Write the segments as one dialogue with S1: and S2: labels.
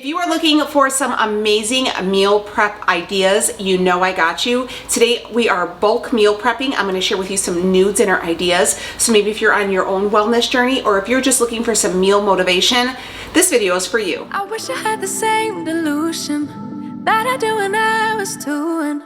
S1: If you are looking for some amazing meal prep ideas, you know I got you. Today we are bulk meal prepping. I'm going to share with you some new dinner ideas. So maybe if you're on your own wellness journey or if you're just looking for some meal motivation, this video is for you.
S2: I wish I had the same delusion that I do when I was 2 and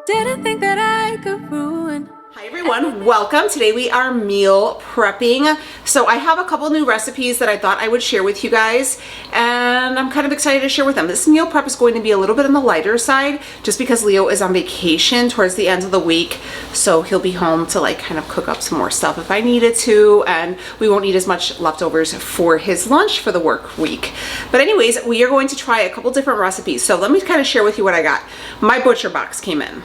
S2: didn't think that I could ruin.
S1: Hi everyone, welcome. Today we are meal prepping. So I have a couple new recipes that I thought I would share with you guys, and I'm kind of excited to share with them. This meal prep is going to be a little bit on the lighter side just because Leo is on vacation towards the end of the week, so he'll be home to like kind of cook up some more stuff if I needed to, and we won't need as much leftovers for his lunch for the work week. But anyways, we are going to try a couple different recipes. So let me kind of share with you what I got. My butcher box came in.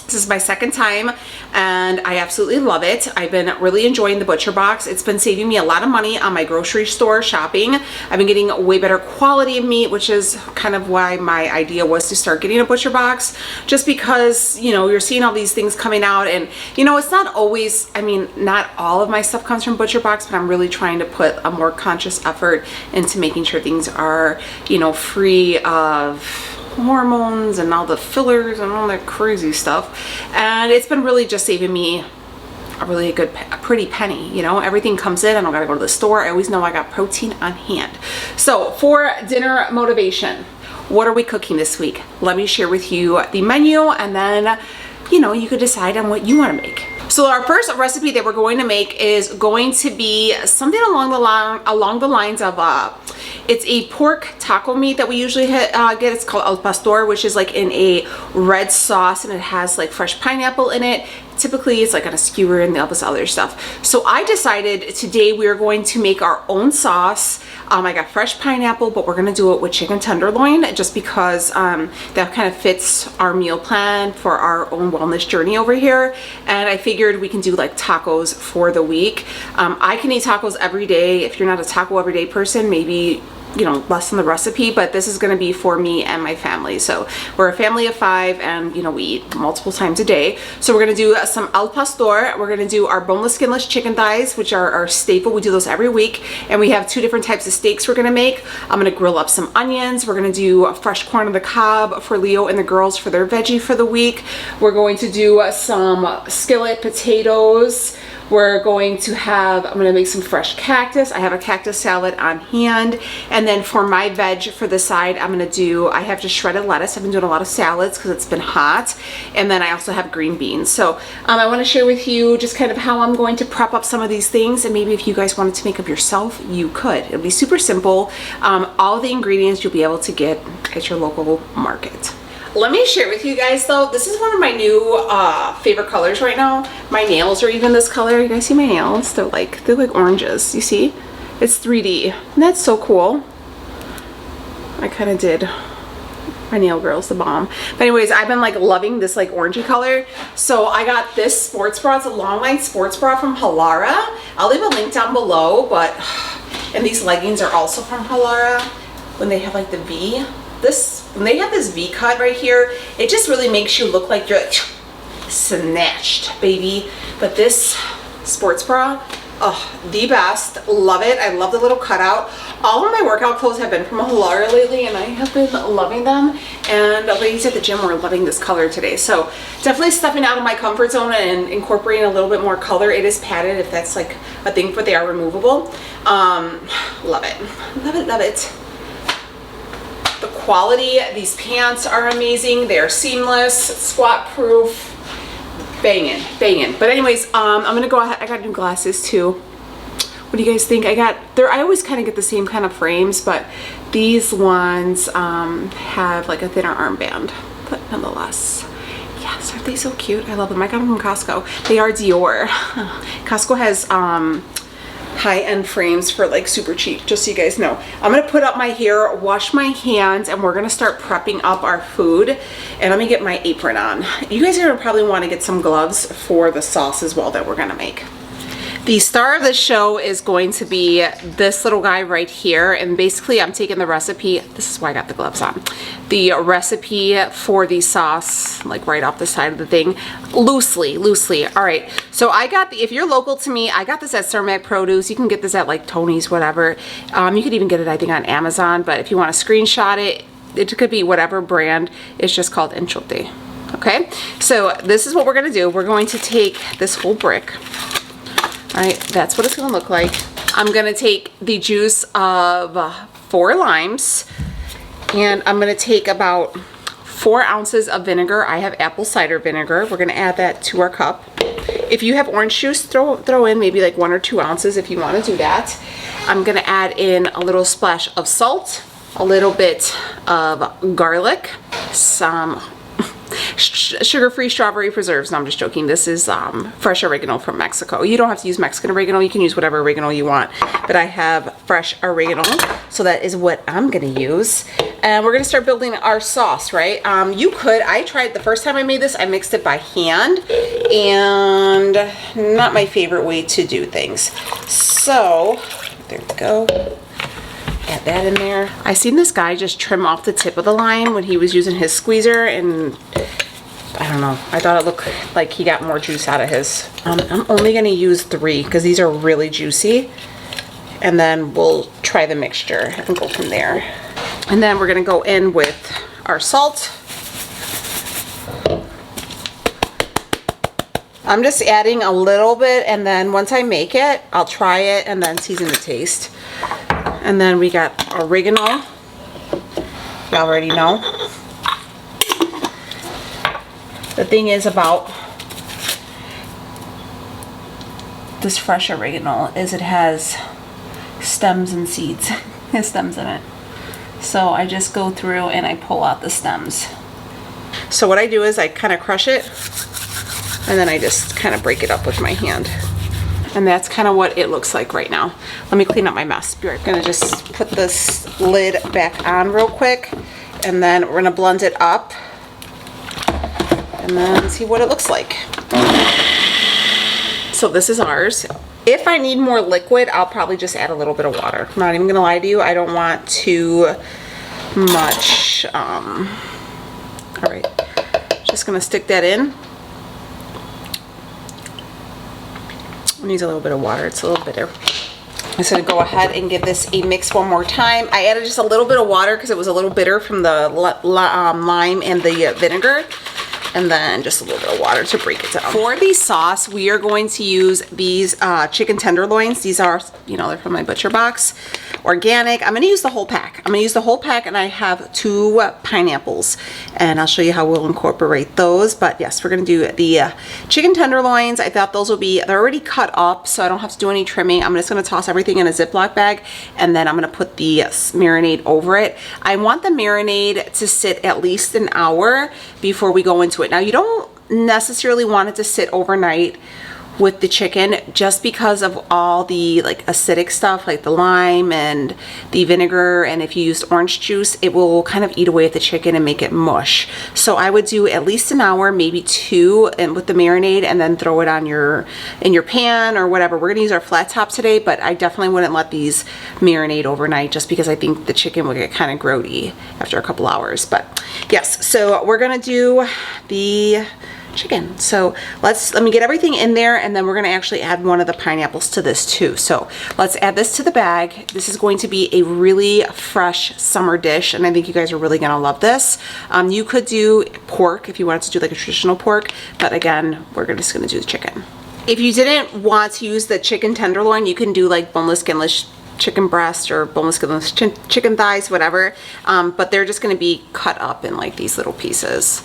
S1: This is my second time and I absolutely love it. I've been really enjoying the butcher box. It's been saving me a lot of money on my grocery store shopping. I've been getting way better quality of meat, which is kind of why my idea was to start getting a butcher box, just because, you know, you're seeing all these things coming out, and you know, it's not always, I mean, not all of my stuff comes from butcher box, but I'm really trying to put a more conscious effort into making sure things are, you know, free of hormones and all the fillers and all that crazy stuff. And it's been really just saving me a pretty penny. You know, everything comes in, I don't gotta go to the store. I always know I got protein on hand. So for dinner motivation, what are we cooking this week? Let me share with you the menu, and then, you know, you could decide on what you want to make. So our first recipe that we're going to make is going to be something along the lines of it's a pork taco meat that we usually get. It's called al pastor, which is like in a red sauce, and it has like fresh pineapple in it. Typically it's like on a skewer and all this other stuff. So I decided today we are going to make our own sauce. I got fresh pineapple, but we're gonna do it with chicken tenderloin just because that kind of fits our meal plan for our own wellness journey over here. And I figured we can do like tacos for the week. I can eat tacos every day. If you're not a taco everyday person, maybe, you know, less than the recipe, but this is going to be for me and my family. So we're a family of 5, and you know, we eat multiple times a day. So we're going to do some al pastor. We're going to do our boneless skinless chicken thighs, which are our staple. We do those every week, and we have 2 different types of steaks we're going to make. I'm going to grill up some onions. We're going to do fresh corn on the cob for Leo and the girls for their veggie for the week. We're going to do some skillet potatoes. We're going to have, I'm going to make some fresh cactus. I have a cactus salad on hand. And then for my veg for the side, I'm going to do, I have just shredded lettuce. I've been doing a lot of salads because it's been hot. And then I also have green beans. So I want to share with you just kind of how I'm going to prep up some of these things. And maybe if you guys wanted to make them yourself, you could. It'll be super simple. All the ingredients you'll be able to get at your local market. Let me share with you guys though, this is one of my new favorite colors right now. My nails are even this color. You guys see my nails? They're like oranges. You see? It's 3D. And that's so cool. I kind of did. My nail girl's the bomb. But anyways, I've been like loving this like orangey color. So I got this sports bra. It's a long line sports bra from HALARA. I'll leave a link down below, but, and these leggings are also from HALARA when they have like the V. When they have this V cut right here, it just really makes you look like you're like snatched, baby. But this sports bra, oh, the best. Love it. I love the little cutout. All of my workout clothes have been from HALARA lately, and I have been loving them. And the ladies at the gym were loving this color today. So definitely stepping out of my comfort zone and incorporating a little bit more color. It is padded if that's like a thing, but they are removable. Love it. Love it, love it. The quality, these pants are amazing. They're seamless, squat proof, banging, banging. But anyways, I'm gonna go ahead. I got new glasses too. What do you guys think? I always kind of get the same kind of frames, but these ones have like a thinner armband. But nonetheless, yes, aren't they so cute? I love them. I got them from Costco. They are Dior. Costco has high-end frames for like super cheap, just so you guys know. I'm gonna put up my hair, wash my hands, and we're gonna start prepping up our food. And let me get my apron on. You guys are gonna probably want to get some gloves for the sauce as well that we're gonna make. The star of the show is going to be this little guy right here, and basically I'm taking the recipe, this is why I got the gloves on, the recipe for the sauce, like right off the side of the thing, loosely. All right, so I got the, if you're local to me, I got this at Cermak Produce. You can get this at like Tony's, whatever. You could even get it, I think, on Amazon, but if you want to screenshot it, it could be whatever brand. It's just called enchote. Okay, so this is what we're gonna do. We're going to take this whole brick. All right, that's what it's gonna look like. I'm gonna take the juice of 4 limes, and I'm gonna take about 4 ounces of vinegar. I have apple cider vinegar. We're gonna add that to our cup. If you have orange juice, throw in maybe like 1 or 2 ounces if you wanna do that. I'm gonna add in a little splash of salt, a little bit of garlic, some sugar-free strawberry preserves. No, I'm just joking. This is fresh oregano from Mexico. You don't have to use Mexican oregano. You can use whatever oregano you want. But I have fresh oregano, so that is what I'm going to use. And we're going to start building our sauce, right? You could. I tried the first time I made this. I mixed it by hand, and not my favorite way to do things. So there we go. Add that in there. I seen this guy just trim off the tip of the lime when he was using his squeezer, and I don't know, I thought it looked like he got more juice out of his. I'm only gonna use 3 because these are really juicy, and then we'll try the mixture and go from there. And then we're gonna go in with our salt. I'm just adding a little bit, and then once I make it, I'll try it and then season the taste. And then we got oregano, you already know. The thing is about this fresh oregano is it has stems and seeds. It has stems in it. So I just go through and I pull out the stems. So what I do is I kind of crush it, and then I just kind of break it up with my hand. And that's kind of what it looks like right now. Let me clean up my mess. I'm gonna just put this lid back on real quick, and then we're gonna blend it up and then see what it looks like. So this is ours. If I need more liquid, I'll probably just add a little bit of water. I'm not even gonna lie to you, I don't want too much. All right, just gonna stick that in. Needs a little bit of water, it's a little bitter. I'm just gonna go ahead and give this a mix one more time. I added just a little bit of water because it was a little bitter from the lime and the vinegar, and then just a little bit of water to break it down. For the sauce, we are going to use these chicken tenderloins. These are, you know, they're from my butcher box, organic. I'm gonna use the whole pack. I'm gonna use the whole pack, and I have 2 pineapples, and I'll show you how we'll incorporate those. But yes, we're gonna do the chicken tenderloins. I thought those will be, they're already cut up, so I don't have to do any trimming. I'm just gonna toss everything in a Ziploc bag, and then I'm gonna put the marinade over it. I want the marinade to sit at least an hour before we go into it. Now, you don't necessarily want it to sit overnight with the chicken, just because of all the like acidic stuff like the lime and the vinegar, and if you used orange juice, it will kind of eat away at the chicken and make it mush. So I would do at least an hour, maybe 2, and with the marinade, and then throw it on in your pan or whatever. We're gonna use our flat top today, but I definitely wouldn't let these marinate overnight, just because I think the chicken will get kind of grody after a couple hours. But yes, so we're gonna do the chicken. So let me get everything in there, and then we're gonna actually add one of the pineapples to this too. So let's add this to the bag. This is going to be a really fresh summer dish, and I think you guys are really gonna love this. You could do pork if you wanted to do like a traditional pork, but again, we're just gonna do the chicken. If you didn't want to use the chicken tenderloin, you can do like boneless, skinless chicken breast or boneless, skinless chicken thighs, whatever. But they're just gonna be cut up in like these little pieces.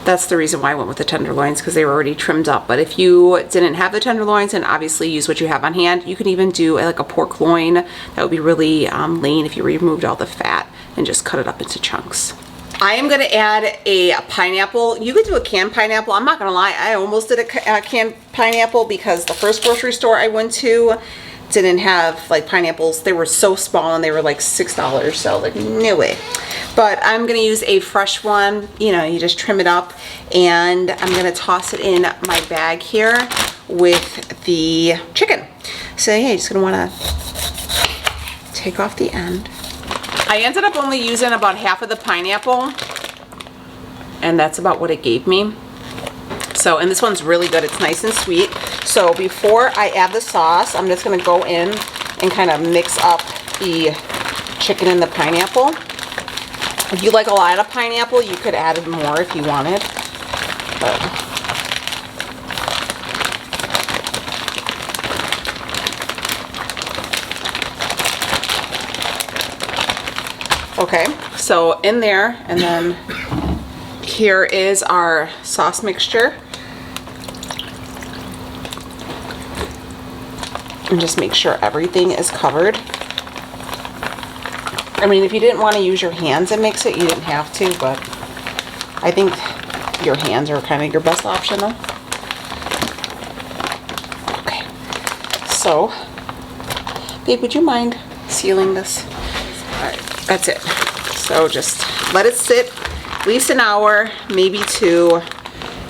S1: That's the reason why I went with the tenderloins, because they were already trimmed up. But if you didn't have the tenderloins, and obviously use what you have on hand, you can even do like a pork loin. That would be really lean if you removed all the fat and just cut it up into chunks. I am going to add a pineapple. You could do a canned pineapple. I'm not going to lie, I almost did a canned pineapple because the first grocery store I went to didn't have like pineapples. They were so small and they were like $6, so like no way. But I'm gonna use a fresh one. You know, you just trim it up, and I'm gonna toss it in my bag here with the chicken. So yeah, you're just gonna wanna take off the end. I ended up only using about half of the pineapple, and that's about what it gave me. So, and this one's really good. It's nice and sweet. So before I add the sauce, I'm just gonna go in and kind of mix up the chicken and the pineapple. If you like a lot of pineapple, you could add more if you wanted. But okay, so in there, and then here is our sauce mixture. And just make sure everything is covered. I mean, if you didn't want to use your hands and mix it, you didn't have to, but I think your hands are kind of your best option though. Okay, so, babe, would you mind sealing this? All right, that's it. So just let it sit at least an hour, maybe 2,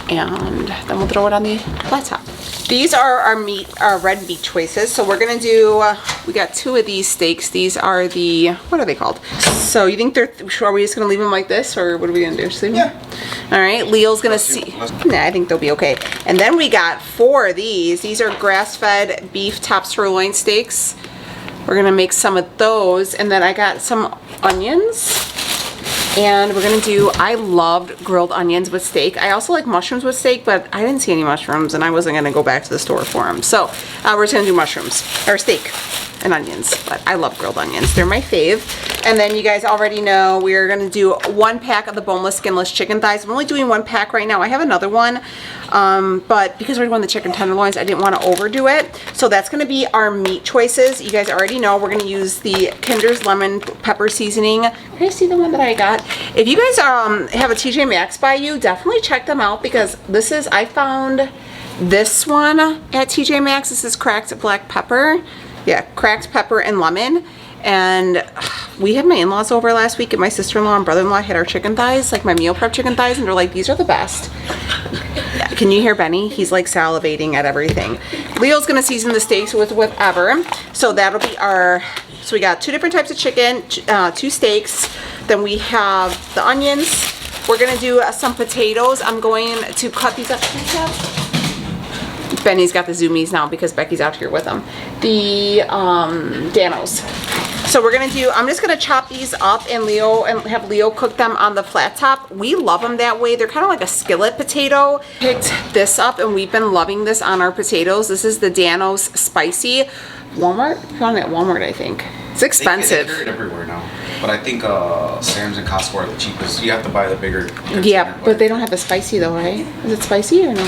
S1: and then we'll throw it on the flat top. These are our red meat choices. So we're gonna do, we got 2 of these steaks. These are the, what are they called? So you think they're, are we just gonna leave them like this, or what are we gonna do? Just leave them? Yeah. All right, Leo's gonna see. Nah, I think they'll be okay. And then we got 4 of these. These are grass-fed beef top sirloin steaks. We're gonna make some of those. And then I got some onions. And we're gonna do, I loved grilled onions with steak. I also like mushrooms with steak, but I didn't see any mushrooms and I wasn't gonna go back to the store for them. So we're just gonna do mushrooms, or steak and onions, but I love grilled onions. They're my fave. And then you guys already know we're gonna do 1 pack of the boneless, skinless chicken thighs. I'm only doing 1 pack right now. I have another one, but because we're doing the chicken tenderloins, I didn't wanna overdo it. So that's gonna be our meat choices. You guys already know we're gonna use the Kinder's lemon pepper seasoning. Can I see the one that I got? If you guys have a TJ Maxx by you, definitely check them out, because this is, I found this one at TJ Maxx. This is cracked black pepper. Yeah, cracked pepper and lemon. And we had my in-laws over last week, and my sister-in-law and brother-in-law had our chicken thighs, like my meal prep chicken thighs, and they're like, these are the best. Can you hear Benny? He's like salivating at everything. Leo's gonna season the steaks with whatever. So that'll be our, so we got 2 different types of chicken, 2 steaks. Then we have the onions. We're gonna do some potatoes. I'm going to cut these up. Benny's got the zoomies now because Becky's out here with them. The Danos. So we're gonna do, I'm just gonna chop these up and have Leo cook them on the flat top. We love them that way. They're kind of like a skillet potato. Picked this up and we've been loving this on our potatoes. This is the Danos Spicy. Walmart? Found it at Walmart, I think. It's expensive.
S3: They carry it everywhere now. But I think Sam's and Costco are the cheapest. You have to buy the bigger.
S1: Yeah, but they don't have the spicy though, right? Is it spicy or no?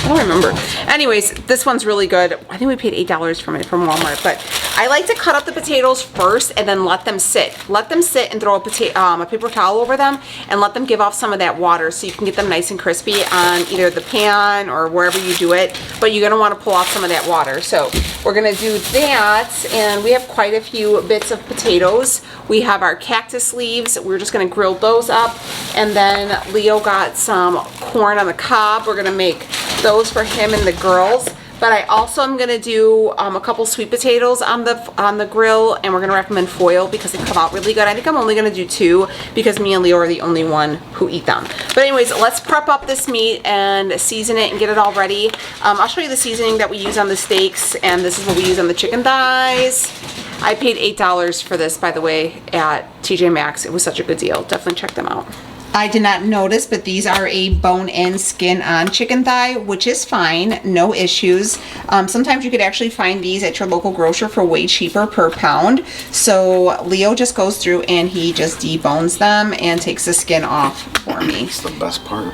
S1: I don't remember. Anyways, this one's really good. I think we paid $8 from it from Walmart, but I like to cut up the potatoes first and then let them sit. Let them sit and throw a paper towel over them and let them give off some of that water so you can get them nice and crispy on either the pan or wherever you do it, but you're gonna wanna pull off some of that water. So we're gonna do that, and we have quite a few bits of potatoes. We have our cactus leaves. We're just gonna grill those up, and then Leo got some corn on the cob. We're gonna make those for him and the girls. But I also am gonna do a couple sweet potatoes on the grill, and we're gonna recommend foil because they come out really good. I think I'm only gonna do 2 because me and Leo are the only one who eat them. But anyways, let's prep up this meat and season it and get it all ready. I'll show you the seasoning that we use on the steaks, and this is what we use on the chicken thighs. I paid $8 for this, by the way, at TJ Maxx. It was such a good deal. Definitely check them out. I did not notice, but these are a bone-in, skin-on chicken thigh, which is fine, no issues. Sometimes you could actually find these at your local grocer for way cheaper per pound. So Leo just goes through and he just debones them and takes the skin off for me.
S3: It's the best part.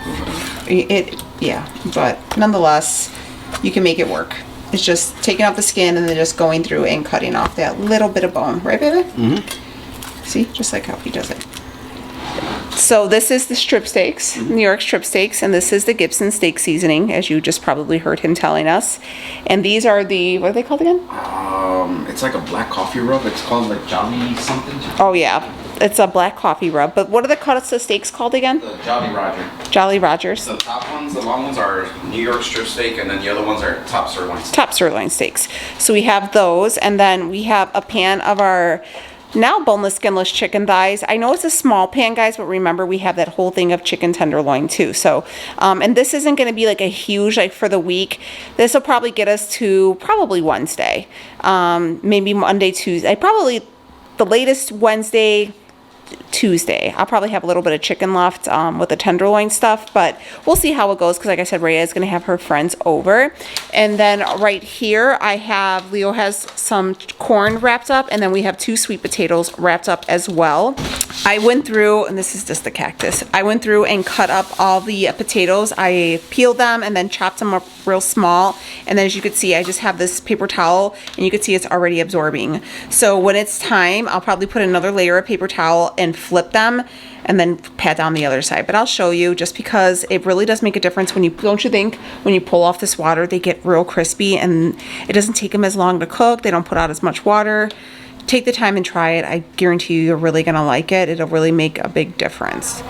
S1: Yeah, but nonetheless, you can make it work. It's just taking off the skin and then just going through and cutting off that little bit of bone, right, baby? Mm-hmm. See, just like how he does it. So this is the strip steaks, New York strip steaks, and this is the Gibson steak seasoning, as you just probably heard him telling us. And these are the, what are they called again?
S3: It's like a black coffee rub. It's called like Jolly something.
S1: Oh yeah. It's a black coffee rub. But what are the cuts of steaks called again?
S3: The Jolly Roger.
S1: Jolly Rogers.
S3: The top ones, the long ones are New York strip steak, and then the other ones are top sirloin steak.
S1: Top sirloin steaks. So we have those, and then we have a pan of our now boneless, skinless chicken thighs. I know it's a small pan, guys, but remember we have that whole thing of chicken tenderloin too. So, and this isn't going to be like a huge, like for the week. This will probably get us to probably Wednesday, maybe Monday, Tuesday, probably the latest Wednesday, Tuesday. I'll probably have a little bit of chicken left with the tenderloin stuff, but we'll see how it goes because like I said, Rhea is going to have her friends over. And then right here I have, Leo has some corn wrapped up, and then we have 2 sweet potatoes wrapped up as well. I went through, and this is just the cactus, I went through and cut up all the potatoes. I peeled them and then chopped them up real small, and then as you can see I just have this paper towel, and you can see it's already absorbing. So when it's time, I'll probably put another layer of paper towel and flip them and then pat down the other side. But I'll show you, just because it really does make a difference when you, don't you think, when you pull off this water, they get real crispy, and it doesn't take them as long to cook. They don't put out as much water. Take the time and try it. I guarantee you, you're really gonna like it. It'll really make a big difference.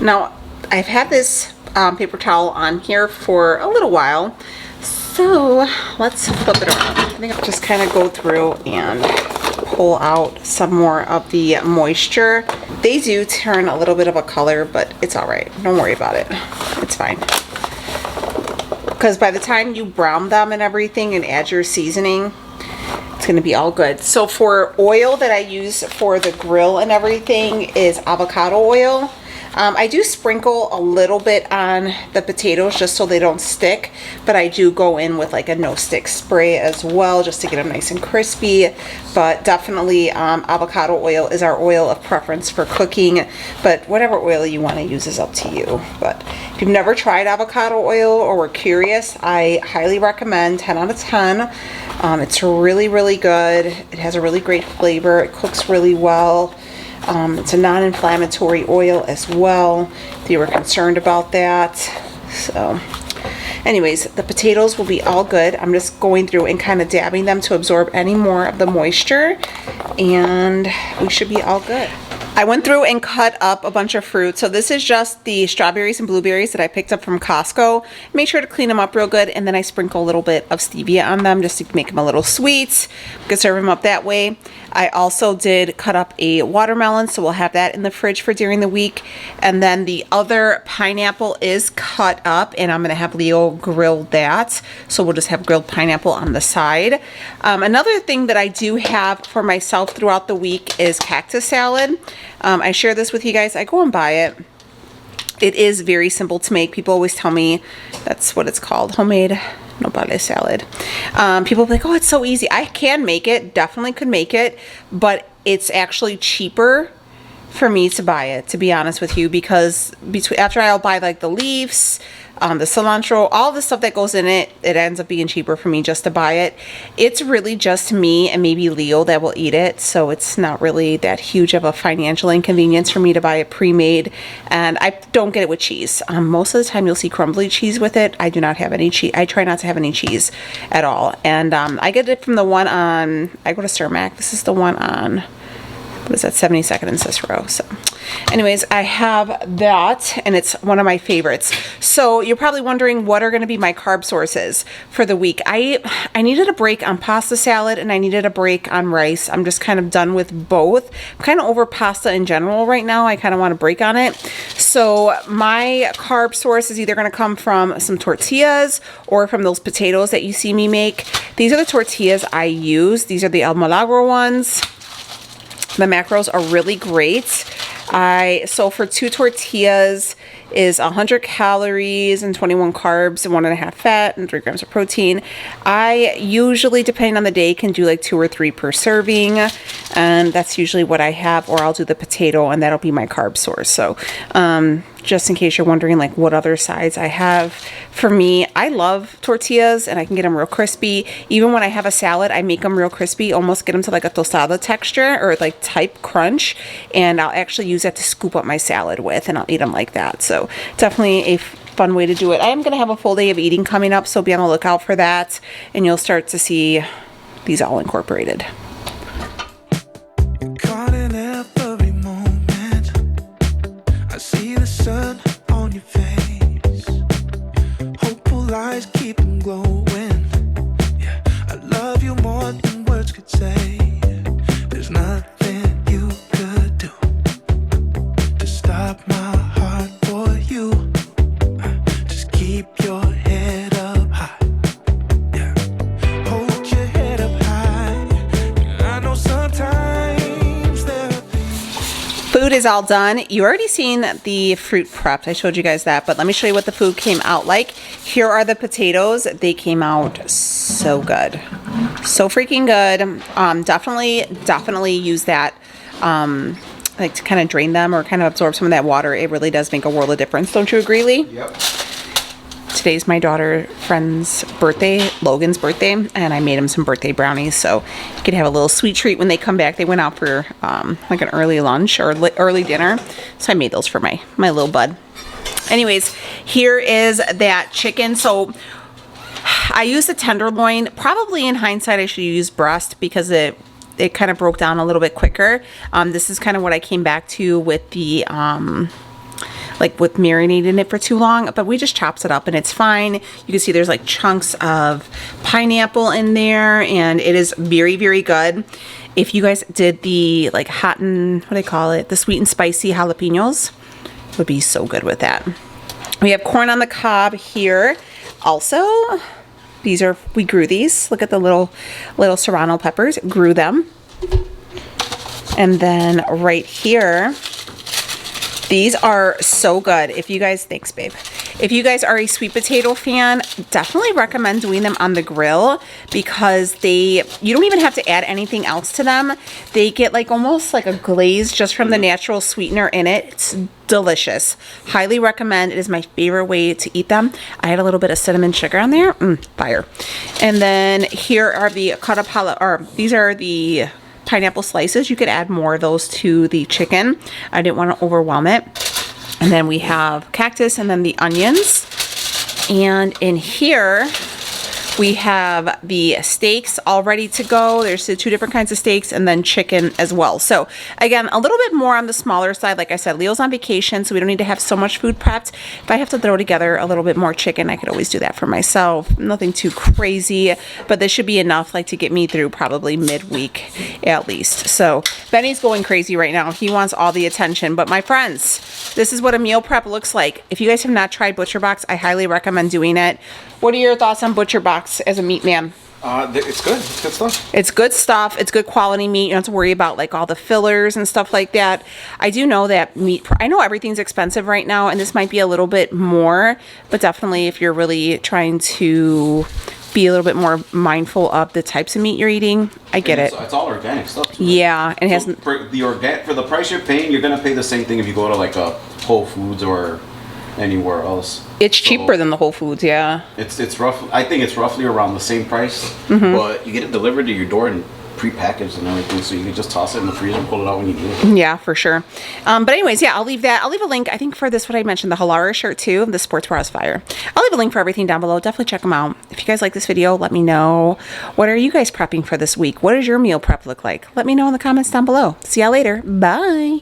S1: Now, I've had this paper towel on here for a little while, so let's flip it around. I think I'll just kind of go through and pull out some more of the moisture. They do turn a little bit of a color, but it's all right. Don't worry about it. It's fine. Because by the time you brown them and everything and add your seasoning, it's going to be all good. So for oil that I use for the grill and everything is avocado oil. I do sprinkle a little bit on the potatoes just so they don't stick, but I do go in with like a no stick spray as well just to get them nice and crispy. But definitely avocado oil is our oil of preference for cooking, but whatever oil you want to use is up to you. But if you've never tried avocado oil or were curious, I highly recommend. 10 out of 10. It's really, really good. It has a really great flavor. It cooks really well. It's a non-inflammatory oil as well, if you were concerned about that. So anyways, the potatoes will be all good. I'm just going through and kind of dabbing them to absorb any more of the moisture, and we should be all good. I went through and cut up a bunch of fruit. So this is just the strawberries and blueberries that I picked up from Costco. Make sure to clean them up real good, and then I sprinkle a little bit of stevia on them just to make them a little sweet. You can serve them up that way. I also did cut up a watermelon, so we'll have that in the fridge for during the week. And then the other pineapple is cut up, and I'm gonna have Leo grill that. So we'll just have grilled pineapple on the side. Another thing that I do have for myself throughout the week is cactus salad. I share this with you guys. I go and buy it. It is very simple to make. People always tell me that's what it's called, homemade nopale salad. People be like, oh, it's so easy. I can make it, definitely could make it, but it's actually cheaper for me to buy it, to be honest with you, because after I'll buy like the leaves, the cilantro, all the stuff that goes in it, it ends up being cheaper for me just to buy it. It's really just me and maybe Leo that will eat it, so it's not really that huge of a financial inconvenience for me to buy it pre-made. And I don't get it with cheese. Most of the time you'll see crumbly cheese with it. I do not have any cheese. I try not to have any cheese at all. And I get it from the one on, I go to Cermak. This is the one on, what is that, 72nd and Cicero. So anyways, I have that, and it's one of my favorites. So you're probably wondering what are going to be my carb sources for the week. I needed a break on pasta salad, and I needed a break on rice. I'm just kind of done with both. I'm kind of over pasta in general right now. I kind of want to break on it. So my carb source is either going to come from some tortillas or from those potatoes that you see me make. These are the tortillas I use. These are the El Milagro ones. The macros are really great. So for 2 tortillas is 100 calories and 21 carbs and 1.5 fat and 3 grams of protein. I usually, depending on the day, can do like 2 or 3 per serving, and that's usually what I have. Or I'll do the potato, and that'll be my carb source. So just in case you're wondering like what other sides I have, for me, I love tortillas, and I can get them real crispy. Even when I have a salad, I make them real crispy, almost get them to like a tostada texture or like type crunch, and I'll actually use that to scoop up my salad with, and I'll eat them like that. So definitely a fun way to do it. I am going to have a full day of eating coming up, so be on the lookout for that, and you'll start to see these all incorporated. Food is all done. You already seen the fruit prepped. I showed you guys that, but let me show you what the food came out like. Here are the potatoes. They came out so good. So freaking good. Definitely use that, like to kind of drain them or kind of absorb some of that water. It really does make a world of difference. Don't you agree, Lee?
S3: Yep.
S1: Today's my friend's birthday, Logan's birthday, and I made him some birthday brownies, so you could have a little sweet treat when they come back. They went out for like an early lunch or early dinner, so I made those for my little bud. Anyways, here is that chicken. So I used the tenderloin. Probably in hindsight, I should use breast because it kind of broke down a little bit quicker. This is kind of what I came back to with the like with marinating it for too long, but we just chops it up and it's fine. You can see there's like chunks of pineapple in there, and it is very, very good. If you guys did the like hot and what do they call it, the sweet and spicy jalapenos, it would be so good with that. We have corn on the cob here. Also, we grew these. Look at the little serrano peppers, grew them. And then right here, these are so good. If you guys, thanks babe. If you guys are a sweet potato fan, definitely recommend doing them on the grill because you don't even have to add anything else to them. They get like almost like a glaze just from the natural sweetener in it. It's delicious. Highly recommend. It is my favorite way to eat them. I had a little bit of cinnamon sugar on there. Fire. And then here are the cut up these are the pineapple slices. You could add more of those to the chicken. I didn't want to overwhelm it. And then we have cactus and then the onions. And in here we have the steaks all ready to go. There's the 2 different kinds of steaks and then chicken as well. So again, a little bit more on the smaller side. Like I said, Leo's on vacation, so we don't need to have so much food prepped. If I have to throw together a little bit more chicken, I could always do that for myself. Nothing too crazy, but this should be enough like to get me through probably midweek at least. So Benny's going crazy right now. He wants all the attention. But my friends, this is what a meal prep looks like. If you guys have not tried ButcherBox, I highly recommend doing it. What are your thoughts on ButcherBox as a meat man?
S3: It's good. It's good stuff.
S1: It's good stuff. It's good quality meat. You don't have to worry about like all the fillers and stuff like that. I do know that I know everything's expensive right now, and this might be a little bit more, but definitely if you're really trying to be a little bit more mindful of the types of meat you're eating, I get it.
S3: It's all organic stuff too, right?
S1: Yeah, and it has
S3: for the price you're paying, you're gonna pay the same thing if you go to like a Whole Foods or anywhere else.
S1: It's cheaper than the Whole Foods, yeah.
S3: It's roughly, I think it's roughly around the same price, but you get it delivered to your door and pre-packaged and everything, so you can just toss it in the freezer and pull it out when you need it.
S1: Yeah, for sure. But anyways, yeah, I'll leave a link, I think, for this, what I mentioned, the HALARA shirt too, the sports bra is fire. I'll leave a link for everything down below. Definitely check them out. If you guys like this video, let me know. What are you guys prepping for this week? What does your meal prep look like? Let me know in the comments down below. See y'all later. Bye.